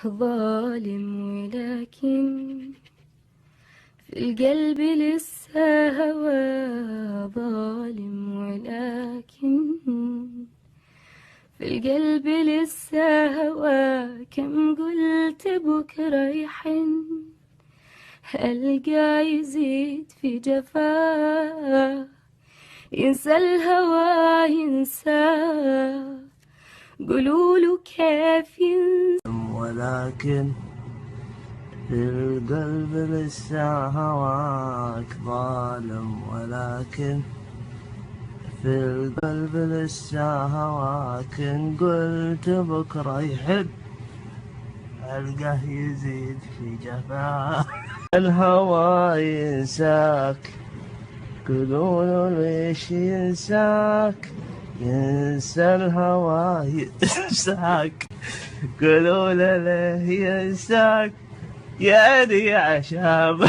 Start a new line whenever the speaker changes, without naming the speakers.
ظالم ولكن في القلب لسه هوى، ظالم ولكن في القلب لسه هوى. كم قلت بكرة يحن، ألقى يزيد في جفاه، ينسى الهوى ينساه، قولوله كيف ينسى.
ولكن في القلب لسه هواك ظالم، ولكن في القلب لسه هواك. إن قلت بكرة يحب ألقاه يزيد في جفاه، الهوى ينساك. قولوا ليش ينساك، ينسى الهوى ينساك. قولوا له ليه ينساك، يا ذي عشاب.